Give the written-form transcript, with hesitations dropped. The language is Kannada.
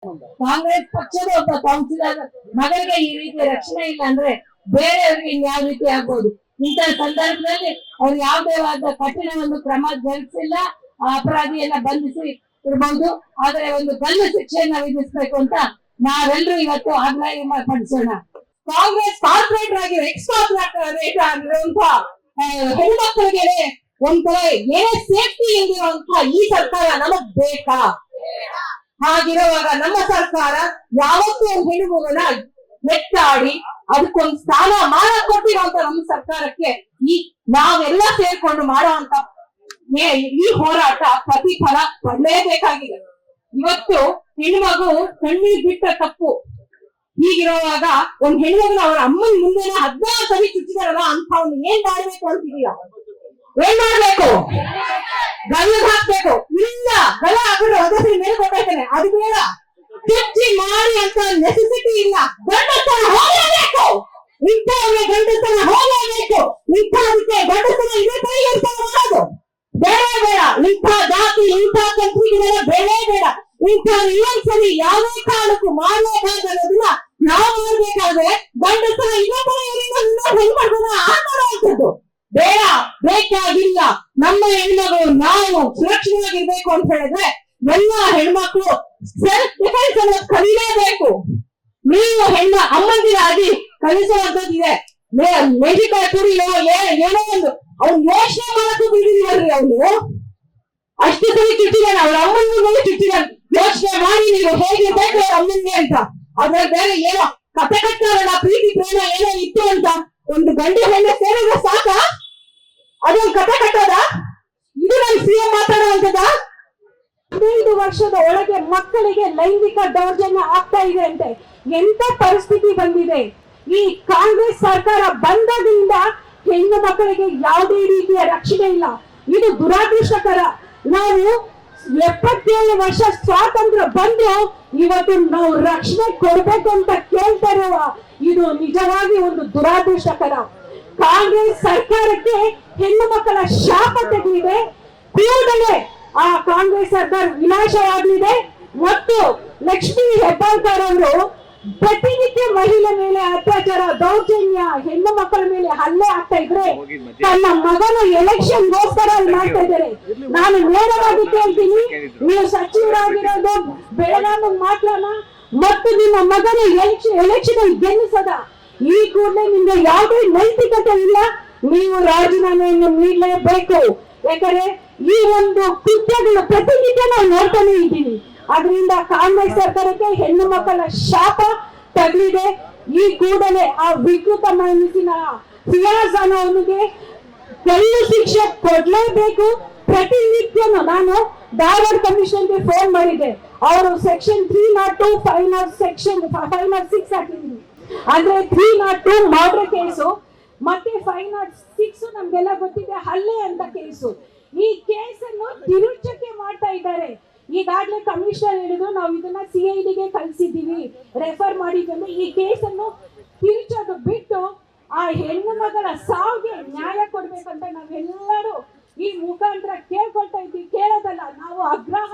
ಕಾಂಗ್ರೆಸ್ ಪಕ್ಷದ ಒಬ್ಬ ಕೌನ್ಸಿಲರ್ ಮಗನಿಗೆ ಈ ರೀತಿ ರಕ್ಷಣೆ ಇಲ್ಲ ಅಂದ್ರೆ ಬೇರೆಯವರಿಗೆ ಇನ್ಯಾವ ರೀತಿ ಆಗ್ಬೋದು. ಇಂಥ ಸಂದರ್ಭದಲ್ಲಿ ಅವ್ರು ಯಾವುದೇ ಆದ ಕಠಿಣ ಒಂದು ಕ್ರಮ ಜರುಗಿಸಿಲ್ಲ, ಅಪರಾಧಿಯನ್ನ ಬಂಧಿಸಿ ಇರಬಹುದು, ಆದ್ರೆ ಒಂದು ಗಲ್ಲು ಶಿಕ್ಷೆಯನ್ನ ವಿಧಿಸಬೇಕು ಅಂತ ನಾವೆಲ್ಲರೂ ಇವತ್ತು ಆಗ್ರಹ ಪಡಿಸೋಣ. ಕಾಂಗ್ರೆಸ್ ಕಾರ್ಪೊರೇಟರ್ ಆಗಿರೋ ಎಕ್ಸ್ಕಾರ್ಪೊರೇಟರ್ ಆಗಿರುವಂತ ಹೆಣ್ಮಕ್ಳಿಗೆ ಒಂಥರ ಏನೇ ಸೇಫ್ಟಿ ಇಲ್ಲಿರುವಂತ ಈ ಸರ್ಕಾರ ನಮಗ್ ಬೇಕಾ? ಹಾಗಿರುವಾಗ ನಮ್ಮ ಸರ್ಕಾರ ಯಾವತ್ತೂ ಒಂದು ಹೆಣ್ಣು ಮಗುನ ನೆಟ್ಟಾಡಿ ಅದಕ್ಕೊಂದು ಸ್ಥಾನ ಮಾನ ಕೊಟ್ಟಿರುವಂತ ನಮ್ಮ ಸರ್ಕಾರಕ್ಕೆ ಈ ನಾವೆಲ್ಲ ಸೇರ್ಕೊಂಡು ಮಾಡುವಂತ ಈ ಹೋರಾಟ ಪ್ರತಿಫಲ ಪಡಲೇಬೇಕಾಗಿದೆ. ಇವತ್ತು ಹೆಣ್ಮಗು ಕಣ್ಣೀರ್ ಬಿಟ್ಟ ತಪ್ಪು. ಹೀಗಿರುವಾಗ ಒಂದ್ ಹೆಣ್ಮಗುನ ಅವರ ಅಮ್ಮನ ಮುಂದೆ 16 ಸರಿ ಚುಚ್ಚಿದಾರಲ್ಲ ಅಂತ ಅವ್ನು ಏನ್ ಮಾಡ್ಬೇಕು ಅಂತಿದೀಯ? ಏನ್ ಮಾಡ್ಬೇಕು? ಗಲ್ಲ ಹಾಕ್ಬೇಕು. ಇಲ್ಲ, ಗಲ್ಲ ಹಾಕೊಂಡು ಅದಕ್ಕೆ ಮೇಲೆ ಕೊಟ್ಟಿದ್ದೇನೆ, ಅದು ಬೇಡ. ಚುಚ್ಚಿ ಮಾಡಿ ಅಂತ ನೆಸೆಸಿಟಿ ಇಲ್ಲ. ಗಂಡತನ ಹೋಗಲೇಬೇಕು. ಇಂಥವ್ರಿಗೆ ಗಂಡತನ ಹೋಗಲೇಬೇಕು. ಇಂಥದಕ್ಕೆ ಗಂಡತನ ಇದೇ ಕೈ ಮಾಡೋದು ಬೇಡ ಬೇಡ. ಇಂಥ ಜಾತಿ ಇಂಥ ಕಂಟ್ರಿಗೆಲ್ಲ ಬೇಡೇ ಬೇಡ. ಇಂಥ ಇನ್ನೊಂದ್ಸರಿ ಯಾವುದೇ ಕಾರಣಕ್ಕೂ ಮಾಡಲೇಬೇಕಾಗೋದಿಲ್ಲ. ನಾವು ಮಾಡ್ಬೇಕಾದ್ರೆ ಗಂಡತನ ಇದೇ ತರ ಹೆಂಗ್ ಮಾಡ್ಬೋದ ಆ ಮಾಡುವಂಥದ್ದು ಬೇಡ, ಬೇಕಾಗಿಲ್ಲ. ನಮ್ಮ ಹೆಣ್ಮಗಳು ನಾವು ಸುರಕ್ಷಿತವಾಗಿರ್ಬೇಕು ಅಂತ ಹೇಳಿದ್ರೆ ಎಲ್ಲ ಹೆಣ್ಮಕ್ಳು ಸೆಲ್ಫ್ ಡಿಫೆನ್ಸ್ ಅನ್ನು ಕಲಿಯಲೇಬೇಕು. ನೀವು ಅಮ್ಮಂದಿರಾಗಿ ಕಲಿಸುವಂತದ್ದಿದೆ. ಮೆಡಿಕಲ್ ತುರಿಯೋ ಏನೋ ಒಂದು ಅವ್ನು ಯೋಚನೆ ಮಾಡಕ್ಕೂ ಬಿಟ್ಟಿದೀವಲ್ರಿ. ಅವನು ಅಷ್ಟು ಸರಿ ಚುಟ್ಟಿದ್ದಾನೆ, ಅವ್ರ ಅಮ್ಮನ ಮೇಲೆ ಚುಟ್ಟಿದ್ದಾನೆ. ಯೋಚನೆ ಮಾಡಿ ನೀವು ಹೇಗಿರ್ಬೇಕು ಅವ್ರ ಅಮ್ಮನ್ಗೆ ಅಂತ. ಅದ್ರ ಬೇರೆ ಏನೋ ಕತೆ ಕಟ್ಟಾರಲ್ಲ, ಪ್ರೀತಿ ಪ್ರೇಮ ಏನೋ ಇತ್ತು ಅಂತ ಒಂದು ಗಂಡು ಹೆಣ್ಣು ಸೇರಿದ್ರೆ ಸಾಕ? ಅದೊಂದು ಕತೆ ಕಟ್ಟೋದ? ಇದು ನಮ್ ಸಿಎಂ ಮಾತಾಡುವಂತದ? 15 ವರ್ಷದ ಒಳಗೆ ಮಕ್ಕಳಿಗೆ ಲೈಂಗಿಕ ದೌರ್ಜನ್ಯ ಆಗ್ತಾ ಇದೆ ಅಂತೆ. ಎಂತ ಪರಿಸ್ಥಿತಿ ಬಂದಿದೆ? ಈ ಕಾಂಗ್ರೆಸ್ ಸರ್ಕಾರ ಬಂದಾಗಿಂದ ಹೆಣ್ಣು ಮಕ್ಕಳಿಗೆ ಯಾವುದೇ ರೀತಿಯ ರಕ್ಷಣೆ ಇಲ್ಲ. ಇದು ದುರಾದೃಷ್ಟಕರ. ನಾವು 77 ವರ್ಷ ಸ್ವಾತಂತ್ರ್ಯ ಬಂದ್ರು ಇವತ್ತು ನಾವು ರಕ್ಷಣೆ ಕೊಡ್ಬೇಕು ಅಂತ ಕೇಳ್ತಾ ಇರುವ ಇದು ನಿಜವಾಗಿ ಒಂದು ದುರಾದೃಷ್ಟಕರ. ಕಾಂಗ್ರೆಸ್ ಸರ್ಕಾರಕ್ಕೆ ಹೆಣ್ಣು ಮಕ್ಕಳ ಶಾಪ ತೆಗೆದಿದೆ. ಕೂಡಲೇ ಆ ಕಾಂಗ್ರೆಸ್ ಸರ್ಕಾರ ವಿನಾಶವಾಗಲಿದೆ. ಮತ್ತು ಲಕ್ಷ್ಮೀ ಹೆಬ್ಬಾಳ್ಕರ್ ಅವರು ಪ್ರತಿನಿತ್ಯ ಮಹಿಳೆ ಮೇಲೆ ಅತ್ಯಾಚಾರ, ದೌರ್ಜನ್ಯ, ಹೆಣ್ಣು ಮಕ್ಕಳ ಮೇಲೆ ಹಲ್ಲೆ ಆಗ್ತಾ ಇದ್ರೆ ತನ್ನ ಮಗನ ಎಲೆಕ್ಷನ್ ಗೋಸ್ಕರ ಮಾಡ್ತಾ ಇದ್ದಾರೆ. ನಾನು ನೇರವಾಗಿ ಕೇಳ್ತೀನಿ, ನೀವು ಸಚಿವರಾಗಿರೋದು ಬೆಳಗಾವಿ ಮಾತ್ರನಾ ಮತ್ತು ನಿಮ್ಮ ಮಗನ ಎಲೆಕ್ಷನ್ ಗೆಲ್ಲಿಸದ? ಈ ಕೂಡಲೇ ನಿಮ್ಗೆ ಯಾವುದೇ ನೈತಿಕತೆ ಇಲ್ಲ, ನೀವು ರಾಜೀನಾಮೆಯನ್ನು ನೀಡಲೇಬೇಕು. ಯಾಕಂದ್ರೆ ಈ ಒಂದು ಕೃತ್ಯಗಳು ಪ್ರತಿನಿತ್ಯ ನಾವು ನೋಡ್ತಾನೆ ಇದ್ದೀವಿ. ಅದರಿಂದ ಕಾಂಗ್ರೆಸ್ ಸರ್ಕಾರಕ್ಕೆ ಹೆಣ್ಣು ಮಕ್ಕಳ ಶಾಪ ತಗಲಿದೆ. ಈ ಕೂಡಲೇ ಆ ವಿಕೃತ ಮನಸ್ಸಿನ ಫಿಯಾಜ್ ಅನ್ನೋನಿಗೆ ಗಲ್ಲು ಶಿಕ್ಷೆ ಕೊಡ್ಲೇಬೇಕು. ಪ್ರತಿನಿತ್ಯನೂ ನಾನು ಧಾರವಾಡ ಕಮಿಷನ್ಗೆ ಫೋನ್ ಮಾಡಿದ್ದೆ. ಅವರು ಸೆಕ್ಷನ್ 302 ಸೆಕ್ಷನ್ 506 ಹಾಕಿದ್ದೀನಿ. ಅಂದ್ರೆ 302 ಮರ್ಡರ್ ಕೇಸು ಮತ್ತೆ 506 ನಮ್ಗೆಲ್ಲ ಗೊತ್ತಿದೆ ಹಲ್ಲೆ ಅಂತ ಕೇಸು. ಈ ಕೇಸನ್ನು ತಿರುಚಕ್ಕೆ ಮಾಡ್ತಾ ಇದ್ದಾರೆ. ಈಗಾಗಲೇ ಕಮಿಷನರ್ ಹೇಳಿದ್ರು ನಾವು ಇದನ್ನ CIDಗೆ ಕಳಿಸಿದ್ದೀವಿ, ರೆಫರ್ ಮಾಡಿದ್ವಿ. ಈ ಕೇಸನ್ನು ತಿರುಚೋದು ಬಿಟ್ಟು ಆ ಹೆಣ್ಣು ಮಗಳ ಸಾವಿಗೆ ನ್ಯಾಯ ಕೊಡ್ಬೇಕಂತ ನಾವೆಲ್ಲರೂ ಈ ಮುಖಾಂತರ ಕೇಳ್ಕೊಳ್ತಾ ಇದ್ವಿ. ಕೇಳೋದಲ್ಲ, ನಾವು ಆಗ್ರಹ